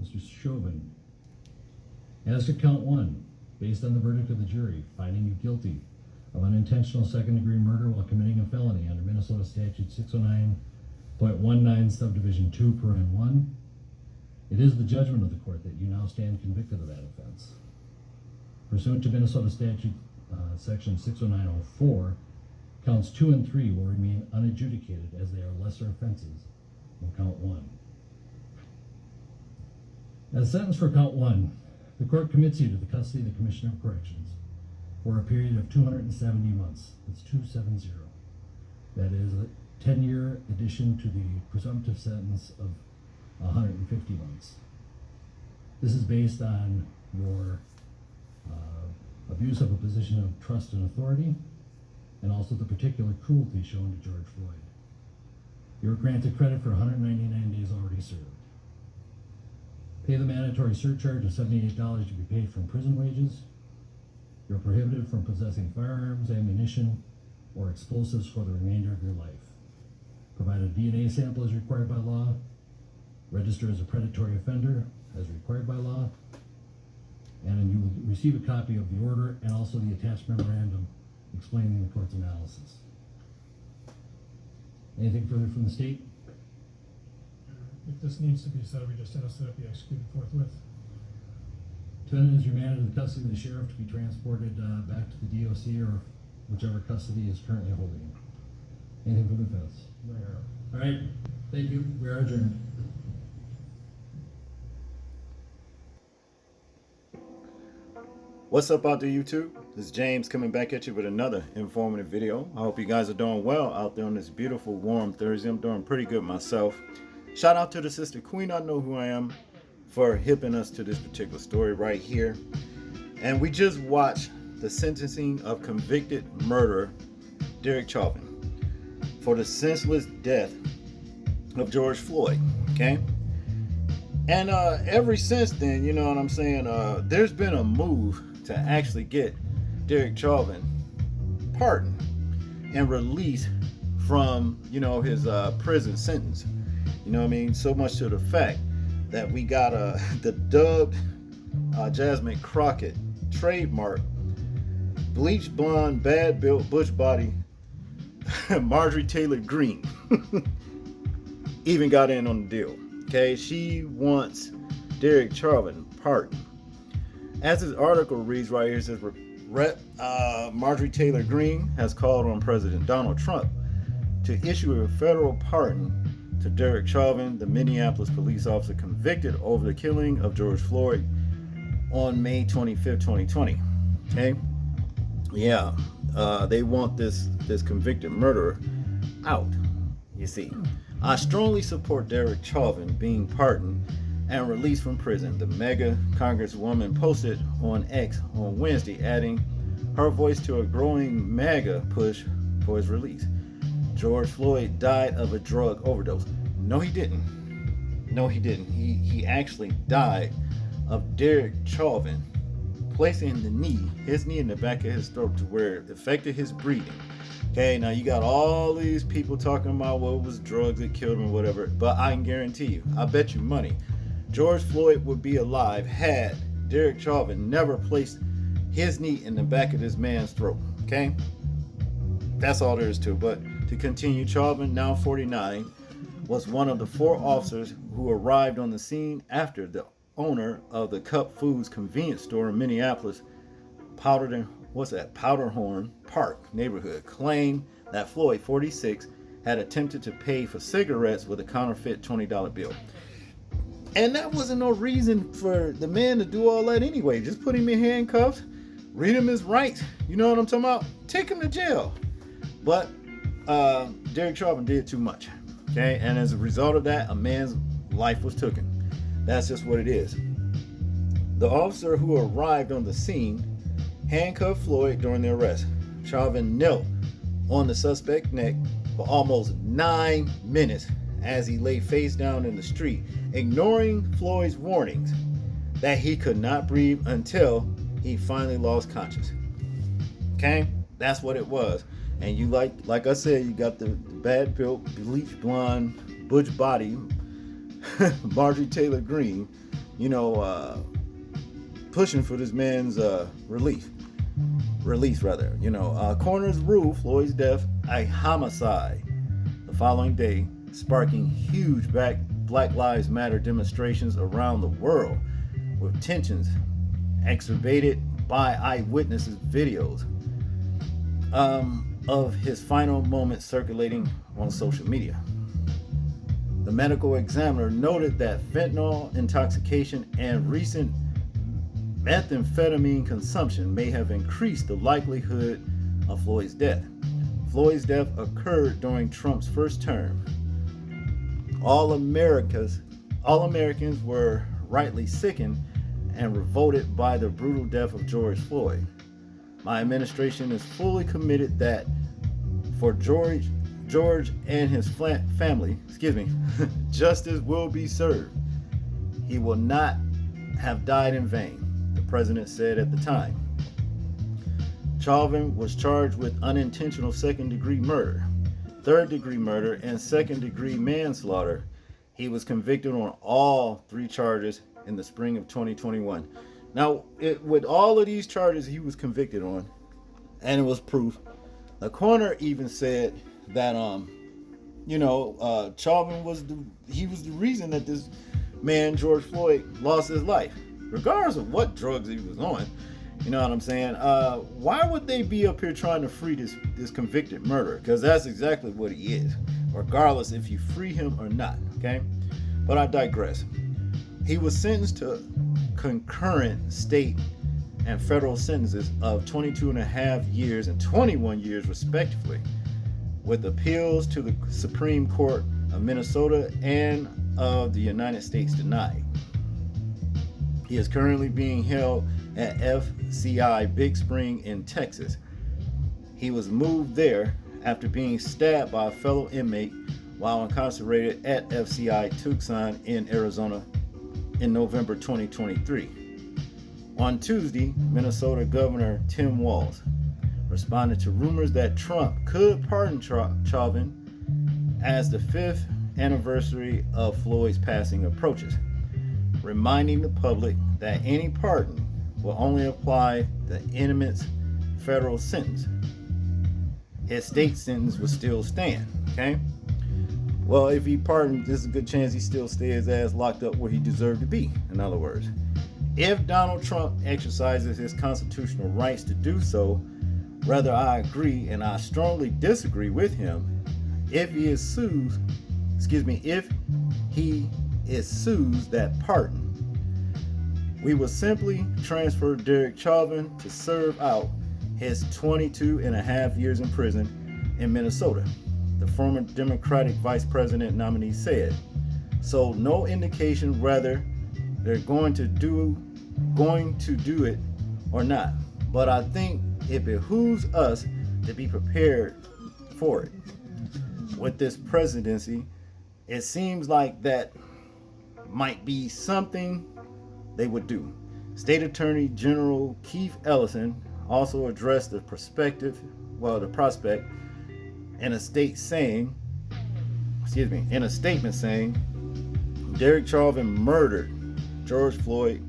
Mr. Chauvin. As to count one, based on the verdict of the jury, finding you guilty of unintentional second-degree murder while committing a felony under Minnesota Statute 609.19 subdivision 2 paren 1, it is the judgment of the court that you now stand convicted of that offense. Pursuant to Minnesota Statute section 60904, counts 2 and 3 will remain unadjudicated as they are lesser offenses than count 1. As sentence for count 1, the court commits you to the custody of the Commissioner of Corrections for a period of 270 months. That's 270. That is a 10-year addition to the presumptive sentence of 150 months. This is based on your abuse of a position of trust and authority, and also the particular cruelty shown to George Floyd. You are granted credit for 199 days already served. Pay the mandatory surcharge of $78 to be paid from prison wages. You're prohibited from possessing firearms, ammunition, or explosives for the remainder of your life. Provide a DNA sample as required by law. Register as a predatory offender as required by law. And then you will receive a copy of the order and also the attached memorandum explaining the court's analysis. Anything further from the state? If this needs to be said, we just ask that it be executed forthwith. Defendant is remanded to the custody of the sheriff to be transported back to the DOC or whichever custody is currently holding. Anything from the defense? All right, thank you. We are adjourned. What's up out there, YouTube? This is James coming back at you with another informative video. I hope you guys are doing well out there on this beautiful warm Thursday. I'm doing pretty good myself. Shout out to the sister Queen, I know who I am, for hipping us to this particular story right here. And we just watched the sentencing of convicted murderer Derek Chauvin for the senseless death of George Floyd, okay? And ever since then, you know what I'm saying, there's been a move to actually get Derek Chauvin pardoned and released from, you know, his prison sentence. You know what I mean? So much to the fact that we got the dubbed Jasmine Crockett trademark, bleach blonde, bad built, bush body, Marjorie Taylor Greene even got in on the deal. Okay, she wants Derek Chauvin pardoned. As this article reads right here, it says Rep. Marjorie Taylor Greene has called on President Donald Trump to issue a federal pardon to Derek Chauvin, the Minneapolis police officer convicted over the killing of George Floyd on May 25th, 2020. Okay, yeah, they want this convicted murderer out. You see, I strongly support Derek Chauvin being pardoned and released from prison, the mega congresswoman posted on X on Wednesday, adding her voice to a growing MAGA push for his release. George Floyd died of a drug overdose. No, he didn't. No, he didn't. He actually died of Derek Chauvin placing his knee in the back of his throat to where it affected his breathing. Okay, now you got all these people talking about what was drugs that killed him or whatever, but I can guarantee you, I bet you money, George Floyd would be alive had Derek Chauvin never placed his knee in the back of this man's throat. Okay, that's all there is to it. But to continue, Chauvin, now 49, was one of the 4 officers who arrived on the scene after the owner of the Cup Foods convenience store in Minneapolis, Powderhorn Park neighborhood, claimed that Floyd, 46, had attempted to pay for cigarettes with a counterfeit $20 bill. And that wasn't no reason for the man to do all that anyway. Just put him in handcuffs, read him his rights. You know what I'm talking about? Take him to jail. But Derek Chauvin did too much. Okay, and as a result of that, a man's life was taken. That's just what it is. The officer who arrived on the scene handcuffed Floyd during the arrest. Chauvin knelt on the suspect's neck for almost 9 minutes as he lay face down in the street, ignoring Floyd's warnings that he could not breathe until he finally lost consciousness. Okay, that's what it was. And you like I said, you got the bad built, bleach blonde, butch body, Marjorie Taylor Greene pushing for this man's release rather. Coroners ruled Floyd's death a homicide the following day, sparking huge Black Lives Matter demonstrations around the world, with tensions exacerbated by eyewitnesses' videos of his final moments circulating on social media. The medical examiner noted that fentanyl intoxication and recent methamphetamine consumption may have increased the likelihood of Floyd's death. Floyd's death occurred during Trump's first term. All Americans were rightly sickened and revolted by the brutal death of George Floyd. My administration is fully committed that for George and his family, justice will be served. He will not have died in vain, the president said at the time. Chauvin was charged with unintentional second-degree murder, third-degree murder, and second-degree manslaughter. He was convicted on all 3 charges in the spring of 2021. Now, with all of these charges he was convicted on, and it was proof, the coroner even said that Chauvin was the reason that this man George Floyd lost his life, regardless of what drugs he was on. You know what I'm saying? Why would they be up here trying to free this convicted murderer? Because that's exactly what he is, regardless if you free him or not. Okay, but I digress. He was sentenced to concurrent state and federal sentences of 22.5 years and 21 years respectively, with appeals to the Supreme Court of Minnesota and of the United States denied. He is currently being held at FCI Big Spring in Texas. He was moved there after being stabbed by a fellow inmate while incarcerated at FCI Tucson in Arizona in November 2023. On Tuesday, Minnesota Governor Tim Walz responded to rumors that Trump could pardon Chauvin as the 5th anniversary of Floyd's passing approaches, reminding the public that any pardon will only apply the inmate's federal sentence. His state sentence will still stand, okay? Well, if he pardoned, there's a good chance he still stays his ass locked up where he deserved to be, in other words. If Donald Trump exercises his constitutional rights to do so, whether I agree and I strongly disagree with him, if he is sued that pardon, we will simply transfer Derek Chauvin to serve out his 22.5 years in prison in Minnesota, the former Democratic vice president nominee said. So no indication whether they're going to do it or not. But I think it behooves us to be prepared for it. With this presidency, it seems like that might be something they would do. State Attorney General Keith Ellison also addressed the prospect in a statement saying, Derek Chauvin murdered George Floyd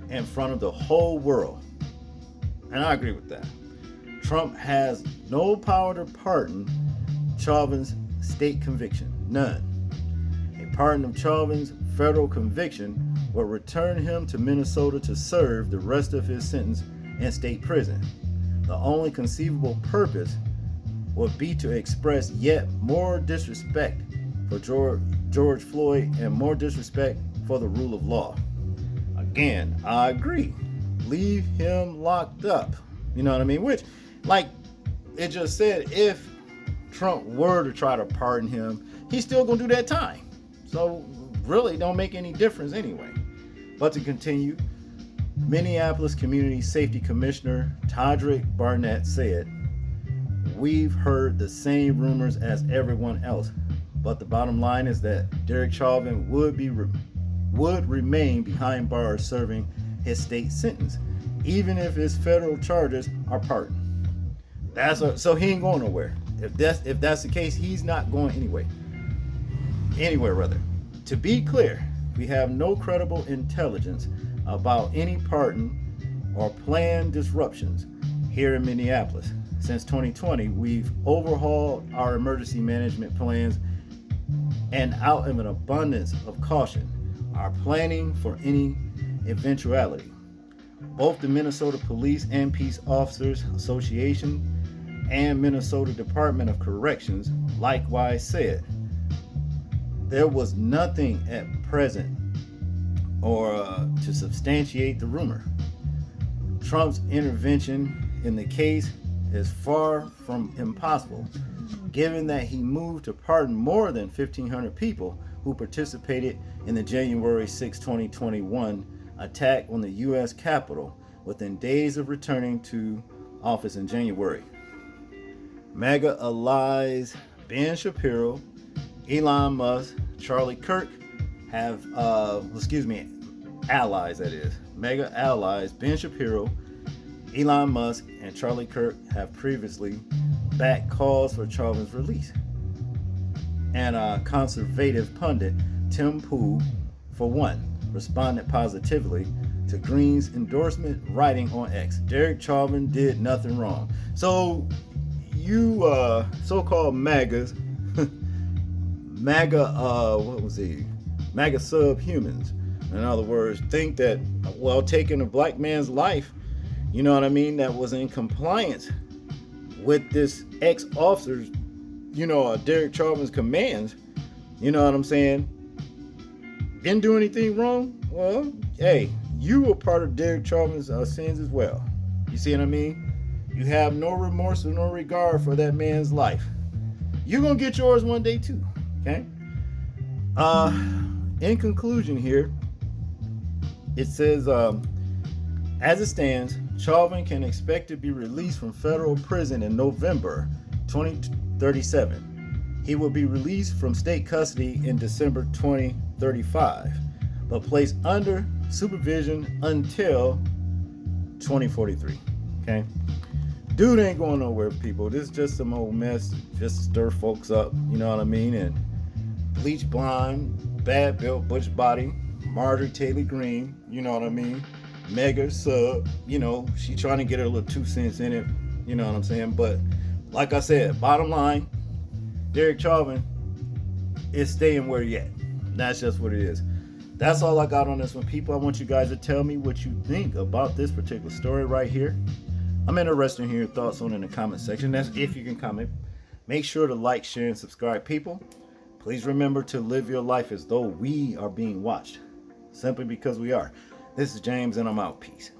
in front of the whole world. And I agree with that. Trump has no power to pardon Chauvin's state conviction, none. A pardon of Chauvin's federal conviction will return him to Minnesota to serve the rest of his sentence in state prison. The only conceivable purpose would be to express yet more disrespect for George Floyd and more disrespect for the rule of law. Again, I agree. Leave him locked up. You know what I mean? Which, like it just said, if Trump were to try to pardon him, he's still gonna do that time. So really don't make any difference anyway. But to continue, Minneapolis Community Safety Commissioner Todrick Barnett said, we've heard the same rumors as everyone else, but the bottom line is that Derek Chauvin would remain behind bars serving his state sentence, even if his federal charges are pardoned. So he ain't going nowhere. If that's the case, he's not going anywhere rather. To be clear, We have no credible intelligence about any pardon or planned disruptions here in Minneapolis. Since 2020, we've overhauled our emergency management plans and out of an abundance of caution are planning for any eventuality. Both the Minnesota Police and Peace Officers Association and Minnesota Department of Corrections likewise said there was nothing at present or to substantiate the rumor. Trump's intervention in the case is far from impossible, given that he moved to pardon more than 1,500 people who participated in the January 6, 2021 attack on the U.S. Capitol within days of returning to office in January. MAGA allies Ben Shapiro, Elon Musk, Charlie Kirk have, allies that is. MAGA allies Ben Shapiro, Elon Musk, and Charlie Kirk have previously backed calls for Chauvin's release. And conservative pundit Tim Pool, for one, responded positively to Green's endorsement, writing on X, Derek Chauvin did nothing wrong. So you so-called MAGAs, MAGA subhumans, in other words, think that, well, taking a black man's life, you know what I mean, that was in compliance with this ex-officer's, Derek Chauvin's commands, you know what I'm saying, didn't do anything wrong. Well, hey, you were part of Derek Chauvin's sins as well. You see what I mean? You have no remorse or no regard for that man's life. You're going to get yours one day too, okay? In conclusion here, it says, as it stands, Chauvin can expect to be released from federal prison in November 2037. He will be released from state custody in December 2035, but placed under supervision until 2043. Okay? Dude ain't going nowhere, people. This is just some old mess, just to stir folks up, you know what I mean? And bleach blonde, bad built, butch body, Marjorie Taylor Greene, you know what I mean? Mega sub, she trying to get her little 2 cents in it, you know what I'm saying? But like I said, bottom line, Derek Chauvin is staying where he at. That's just what it is. That's all I got on this one, people. I want you guys to tell me what you think about this particular story right here. I'm interested in hearing your thoughts on it in the comment section. That's if you can comment. Make sure to like, share, and subscribe, people. Please remember to live your life as though we are being watched. Simply because we are. This is James, and I'm out. Peace.